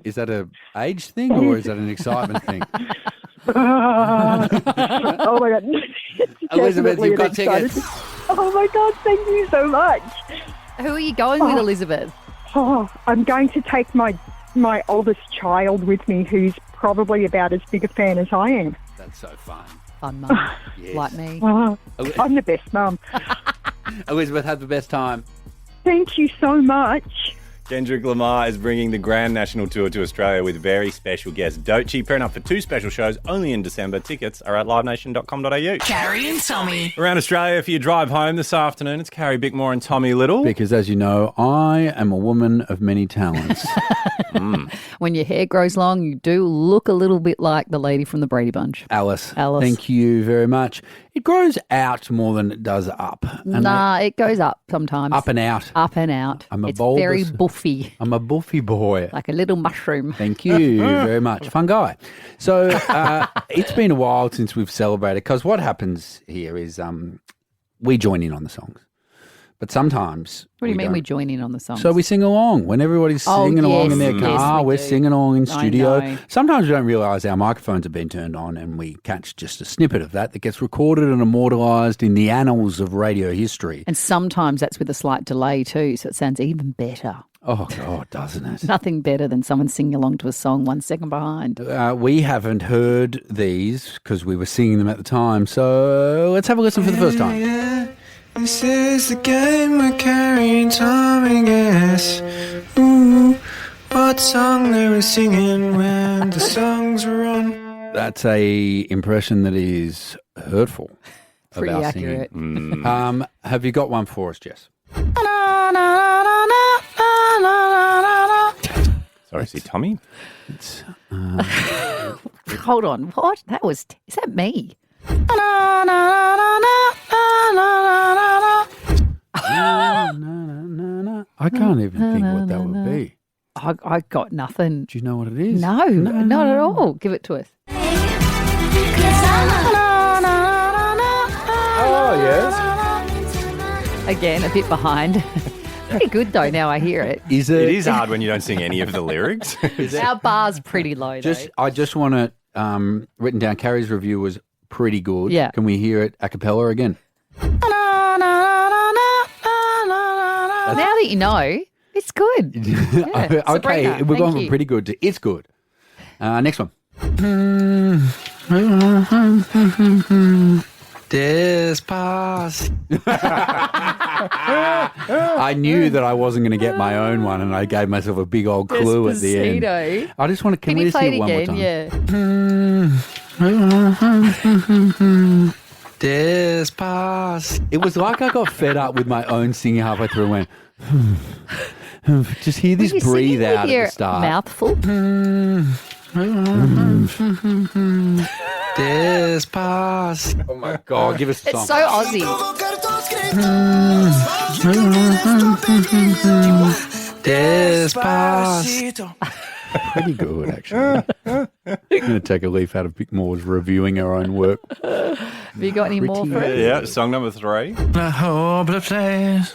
Is that an age thing or is that an excitement thing?
Oh, my God.
Elizabeth, you've got tickets.
Oh, my God. Thank you so much.
Who are you going with, Elizabeth?
Oh, I'm going to take my oldest child with me, who's probably about as big a fan as I am.
That's so fun.
Fun mum,
Yes.
like me.
I'm the best mum.
Elizabeth, have the best time.
Thank you so much.
Kendrick Lamar is bringing the Grand National Tour to Australia with very special guest Doechii, pairing up for 2 special shows only in December. Tickets are at livenation.com.au.
Carrie and Tommy.
Around Australia, for your drive home this afternoon, it's Carrie Bickmore and Tommy Little.
Because, as you know, I am a woman of many talents.
When your hair grows long, you do look a little bit like the lady from the Brady Bunch.
Alice. Thank you very much. It grows out more than it does up. And
it goes up sometimes.
Up and out.
Up and out.
I'm a
it's
bulbous-
very buffy,
I'm a buffy boy.
like a little mushroom.
Thank you very much. Fun guy. So it's been a while since we've celebrated, because what happens here is we join in on the songs. But sometimes
What do you mean
don't.
we join in on the song?
So we sing along. When everybody's singing along in their car,
yes, we
we're
do.
singing along in
I
studio.
know.
Sometimes we don't realise our microphones have been turned on and we catch just a snippet of that gets recorded and immortalised in the annals of radio history.
And sometimes that's with a slight delay too, so it sounds even better.
Oh, God, doesn't it?
Nothing better than someone singing along to a song 1 second behind.
We haven't heard these because we were singing them at the time. So let's have a listen for the first time.
Yeah, this is the game we're carrying Tommy guess. Ooh, what song they were singing when the songs were on.
That's a impression that is hurtful.
Pretty
about
accurate.
Singing. Have you got one for us, Jess?
Sorry, is he Tommy?
Hold on. What? Is that me?
I can't even think what that would be.
I got nothing.
Do you know what it is?
No, not at all. Give it to us.
Oh, yes.
Again, a bit behind. Pretty good though. Now I hear it.
Is
It is hard when you don't sing any of the lyrics.
Our bar's pretty low.
I just want it written down. Carrie's review was pretty good.
Yeah.
Can we hear it a cappella again?
Now that you know, it's good. Yeah,
Okay,
Sabrina,
we're going
thank
from
you.
pretty good to it's good. Next one. I knew that I wasn't going to get my own one, and I gave myself a big old clue at the end.
Despacito.
I just want to. Can we
you
just
play
hear
it
it one more
again?
time?
Yeah.
It was like I got fed up with my own singing halfway through and went, just hear this
Were you
breathe
singing
out
with
at
your
the start.
Mouthful.
Oh my God, give us a
It's
song.
so Aussie.
Pretty good, actually. I'm going to take a leaf out of Vic Moore's reviewing our own work.
Have you got any more for us?
Yeah, song number 3.
A hopeless place.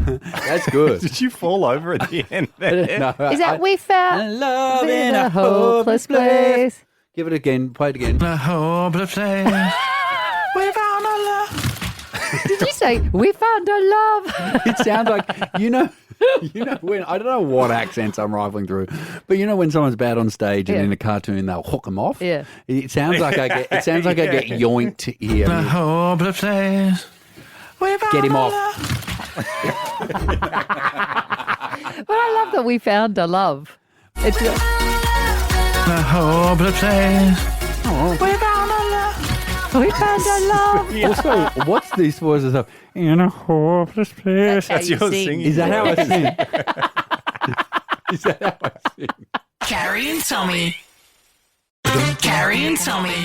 That's good.
Did you fall over at the end there?
No,
Is that we found
love
in a hopeless place?
Give it again. Play it again.
A hopeless place. We found a love.
Did you say we found a love?
It sounds like you know when I don't know what accents I'm rifling through, but you know when someone's bad on stage and
Yeah.
in a cartoon they'll hook them off.
Yeah.
It sounds like I get. It sounds like I get yoinked here.
A hopeless place. We found
Get him
a
off.
love.
But I love that we found a love. It's
A hopeless place. We found a love.
we found a love.
Also, what's these voices of in a hopeless place?
That's how you
your
sing.
singing.
Is that how I sing? Is that how I sing?
Carrie and Tommy. Carrie and Tommy.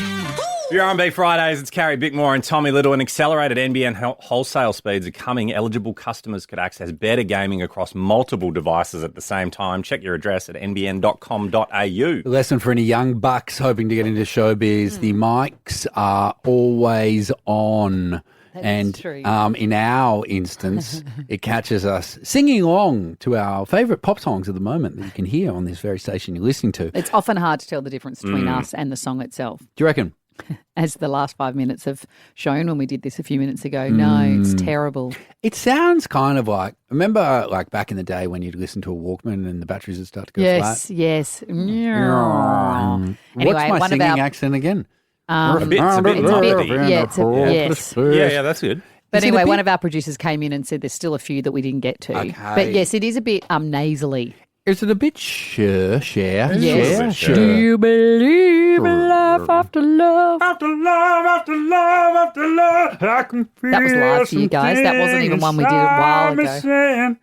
Your R&B Fridays, it's Carrie Bickmore and Tommy Little. And accelerated NBN wholesale speeds are coming. Eligible customers could access better gaming across multiple devices at the same time. Check your address at nbn.com.au.
Lesson for any young bucks hoping to get into showbiz. The mics are always on.
That is true.
In our instance, it catches us singing along to our favourite pop songs at the moment that you can hear on this very station you're listening to. Do
It's often hard to tell the difference between us and the song itself,
you reckon?
as the last 5 minutes have shown when we did this a few minutes ago. No, it's terrible.
It sounds kind of like, remember like back in the day when you'd listen to a Walkman and the batteries would start to go
Yes,
flat?
yes.
What's
Anyway,
my
one of
singing
our-
accent again?
A bit, it's a bit.
yes.
Yeah, that's good.
But
Is it a
anyway,
bit-
one of our producers came in and said there's still a few that we didn't get to.
Okay.
But yes, it is a bit nasally.
Is it a bit share?
Yes.
Sure.
Do you believe in life after love?
After love, after love, after love, I can feel
That was live for you guys. That wasn't even one we did a while ago.
That's Kermit.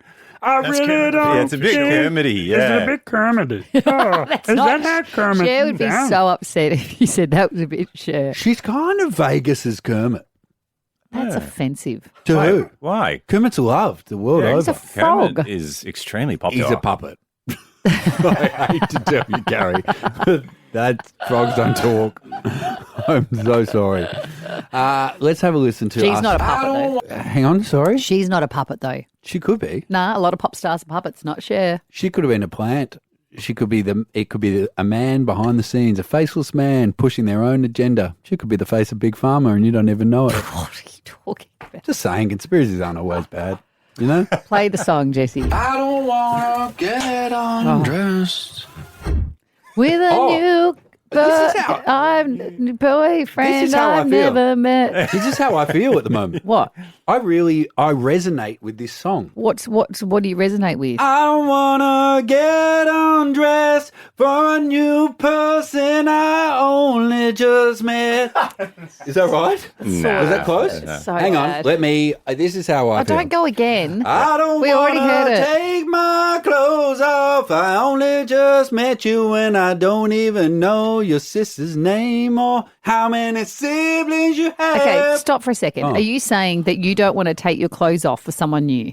Yeah, it's a bit Kermity. Yeah.
Kermity.
That's not, Cher would be so upset if you said that was a bit Cher.
She's kind of Vegas as Kermit.
That's offensive.
To
Why?
who?
Why?
Kermit's loved the world
Yeah,
He's
over.
a frog.
Kermit is extremely popular.
He's a puppet. I hate to tell you, Gary, but that frogs don't talk. I'm so sorry. Let's have a listen to
She's
us.
not a puppet, though.
Hang on, sorry.
She's not a puppet, though.
She could be.
Nah, a lot of pop stars are puppets, not Cher.
She could have been a plant. She could be a man behind the scenes, a faceless man pushing their own agenda. She could be the face of Big Pharma and you don't even know it.
What are you talking about?
Just saying, conspiracies aren't always bad. You know?
Play the song, Jesse.
I don't want to get undressed.
With a new
this is how-
boyfriend
This is how I
I've
feel.
never met.
This is how I feel at the moment.
What?
I resonate with this song.
What do you resonate with?
I don't want to get undressed for a new person I only just met. Is that right?
Nah.
Was that close?
It's so
Hang on.
bad.
Let me. This is how I feel.
Don't go again.
I don't
We already heard
want to
it.
take my clothes off. I only just met you and I don't even know your sister's name or how many siblings you have.
Okay, stop for a second.
Oh.
Are you saying that you don't want to take your clothes off for someone new?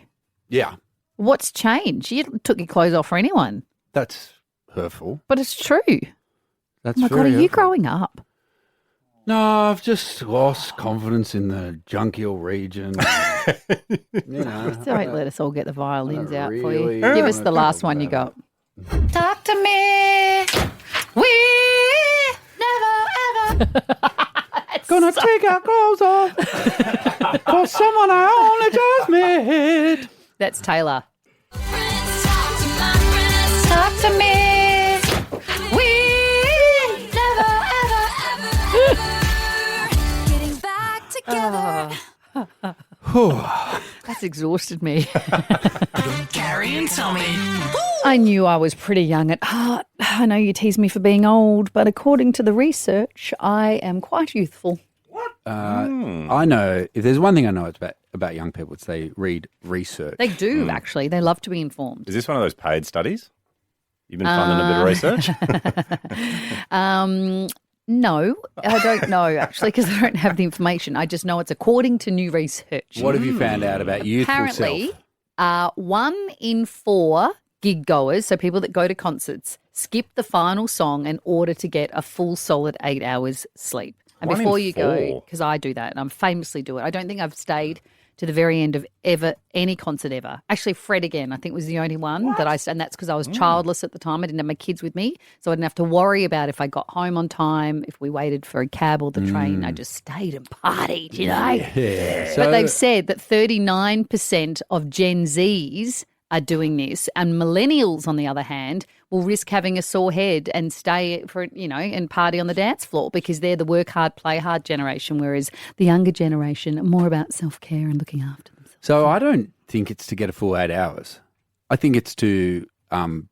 Yeah,
What's changed? You took your clothes off for anyone.
that's hurtful.
But it's true.
That's
Oh my God,
very
are you
hurtful.
growing up?
No, I've just lost confidence in the Junkiel region. You know,
Don't let us all get the violins out for you.
really
Give us
wanna
the last
talk
one you got.
about
Talk to me. We never ever.
gonna take our clothes off for someone I only just met.
That's Taylor. Talk to me. We never ever. That's exhausted me.
Carrie and Tommy.
I knew I was pretty young at heart. I know you tease me for being old, but according to the research, I am quite youthful.
I know if there's one thing I know it's about young people, it's they read research.
They do, actually. They love to be informed.
Is this one of those paid studies? You've been funding a bit of research?
No, I don't know, actually, because I don't have the information. I just know it's according to new research.
What have you found out about youthful
Apparently,
self?
1 in 4 gig goers, so people that go to concerts, skip the final song in order to get a full solid 8 hours sleep. And
1 in
before you go,
4?
because I do that and I famously do it, I don't think I've stayed to the very end of any concert ever. Actually, Fred again, I think was the only one that and that's because I was childless at the time. I didn't have my kids with me, so I didn't have to worry about if I got home on time, if we waited for a cab or the train. I just stayed and partied, you know.
Yeah.
But they've said that 39% of Gen Zs are doing this, and millennials, on the other hand, will risk having a sore head and stay for, you know, and party on the dance floor because they're the work hard, play hard generation, whereas the younger generation are more about self-care and looking after themselves.
So I don't think it's to get a full 8 hours. I think it's to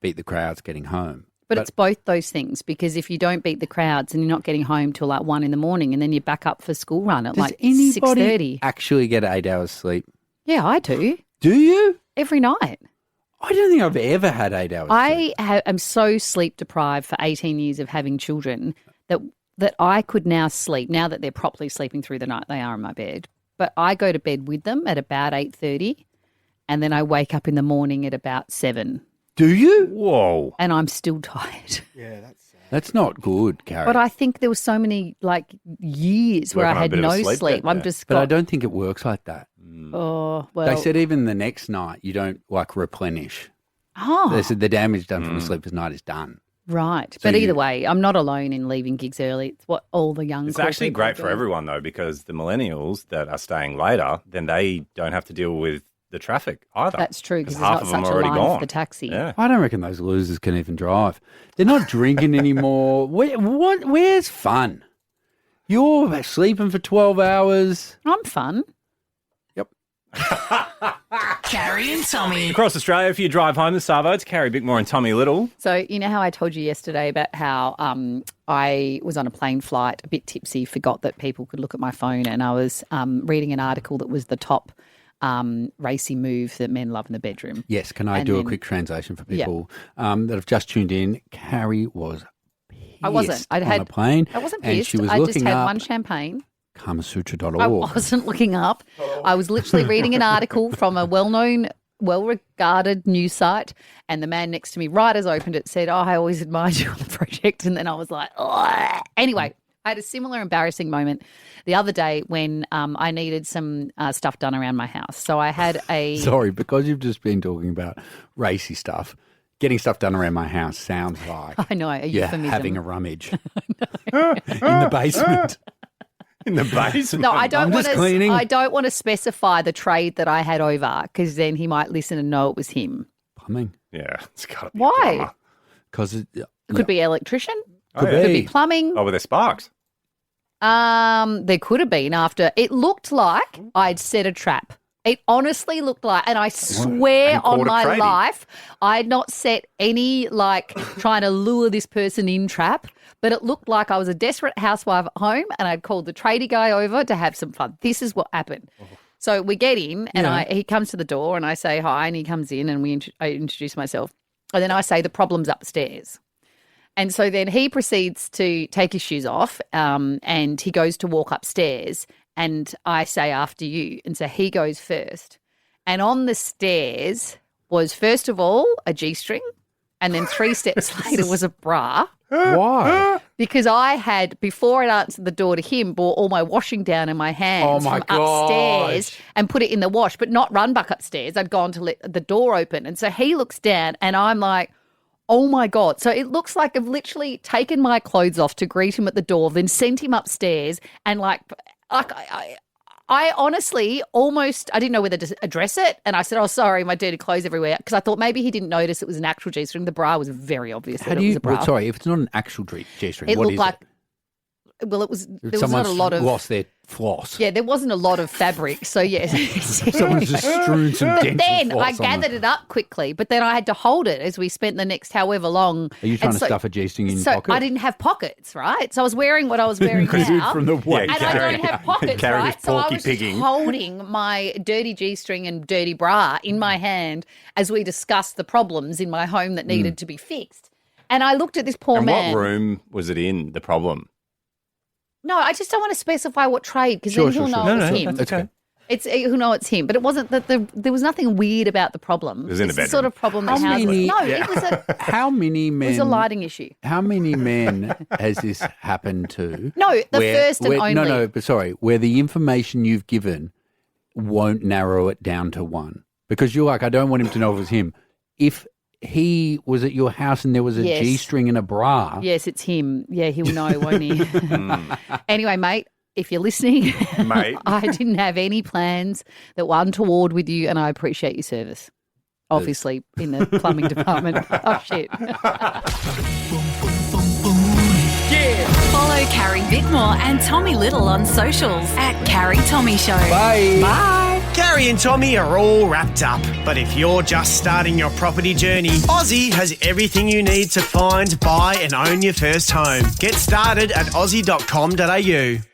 beat the crowds getting home.
But it's both those things, because if you don't beat the crowds and you're not getting home till like 1 a.m. and then you're back up for school run at
Does
like
anybody
6:30.
actually get 8 hours sleep?
Yeah, I do.
Do you?
Every night.
I don't think I've ever had 8 hours sleep.
I am so sleep deprived for 18 years of having children that I could now sleep, now that they're properly sleeping through the night, they are in my bed. But I go to bed with them at about 8:30 and then I wake up in the morning at about 7.
Do you?
Whoa.
And I'm still tired.
That's not good, Carrie.
But I think there were so many years where I
Working on a
had
bit of
no
a sleep
sleep.
debt
I'm
there.
just
But I don't think it works like that.
Oh, well.
They said even the next night you don't like replenish.
Oh,
They said the damage done from a sleepless night is done.
right.
So
But
you-
either way, I'm not alone in leaving gigs early. It's what all the young
It's
cool
actually
people
great
are
for
doing.
everyone, though, because the millennials that are staying later, then they don't have to deal with the traffic either.
That's true, because there's
half
not
of them
such
are
a
already
line
gone.
for the taxi.
Yeah.
I don't reckon those losers can even drive. They're not drinking anymore. Where's fun? You're sleeping for 12 hours.
I'm fun.
Carrie and Tommy.
Across Australia, if you drive home this Savo, it's Carrie Bickmore and Tommy Little.
So you know how I told you yesterday about how I was on a plane flight, a bit tipsy, forgot that people could look at my phone, and I was reading an article that was the top racy move that men love in the bedroom.
Yes, can I
And
do a
then-
quick translation for
Yeah.
people that have just tuned in? Carrie was pissed
I wasn't. I had
on a plane.
I wasn't
and
pissed.
she was
I just
looking
had
up
one champagne.
KamaSutra.org.
I wasn't looking up. I was literally reading an article from a well-known, well-regarded news site, and the man next to me, right as I opened it, said, "Oh, I always admired you on the project." And then I was like, "Ugh." Anyway, I had a similar embarrassing moment the other day when I needed some stuff done around my house. So I had a
Sorry, because you've just been talking about racy stuff. Getting stuff done around my house sounds like
I know a
you're
euphemism.
having a rummage in the basement.
In the basement.
No, I don't
I'm
want
just cleaning.
I don't want to specify the trade that I had over because then he might listen and know it was him.
Plumbing.
Yeah, it's got to be.
Why?
Because
It could be electrician.
Could
Could
be.
be plumbing.
Oh, were there sparks?
There could have been after. It looked like I'd set a trap. It honestly looked like, and I swear
And caught
on
a
my
tradie.
life, I had not set any trying to lure this person in trap, but it looked like I was a desperate housewife at home and I'd called the tradie guy over to have some fun. This is what happened. So we get in and he comes to the door and I say hi and he comes in and I introduce myself. And then I say the problem's upstairs. And so then he proceeds to take his shoes off and he goes to walk upstairs and I say after you. And so he goes first. And on the stairs was first of all a G-string and then 3 steps later was a bra.
Why?
Because I had, before I answered the door to him, brought all my washing down in my hands
Oh, my
from upstairs
gosh.
and put it in the wash, but not run back upstairs. I'd gone to let the door open. And so he looks down and I'm like, oh, my God. So it looks like I've literally taken my clothes off to greet him at the door, then sent him upstairs and I honestly I didn't know whether to address it. And I said, oh, sorry, my dirty clothes everywhere. Because I thought maybe he didn't notice it was an actual G-string. The bra was very obvious that it was a bra.
Sorry, if it's not an actual G-string,
It
what
looked
is
like,
it?
well, it was, there was
Someone's
not a lot of,
lost their floss.
yeah, there wasn't a lot of fabric. So, yeah.
Someone's just strewn some
But
dental
then
floss
I
on
gathered
them.
it up quickly, but then I had to hold it as we spent the next however long.
Are you trying
And
to stuff a G-string in your
so
pocket?
I didn't have pockets, right? So I was wearing what I was wearing now.
from the waist.
And I don't have pockets,
Carrie was
right? So I
porky
was just
pigging.
holding my dirty G-string and dirty bra in my hand as we discussed the problems in my home that needed to be fixed. And I looked at this poor
And
man.
what room was it in, the problem?
No, I just don't want to specify what trade because
Sure,
then he'll
sure,
know
sure.
it's
No,
him.
that's okay.
He'll know it's him. But it wasn't that there was nothing weird about the problem.
It was in
it's
a
the sort
bedroom.
of problem
How
that houses.
many-
No, it was
How many
it
men?
was a lighting issue.
How many men has this happened to?
No, the first and only.
No, but sorry, where the information you've given won't narrow it down to one. Because you're like, I don't want him to know it was him. If he was at your house and there was a
Yes.
G-string and a bra.
Yes, it's him. Yeah, he'll know, won't he? Anyway, mate, if you're listening,
Mate.
I didn't have any plans that were untoward with you, and I appreciate your service. Obviously, in the plumbing department. Oh, shit.
Follow Carrie Bickmore and Tommy Little on socials at Carrie Tommy Show.
Bye.
Bye.
Carrie and Tommy are all wrapped up. But if you're just starting your property journey, Aussie has everything you need to find, buy and own your first home. Get started at aussie.com.au.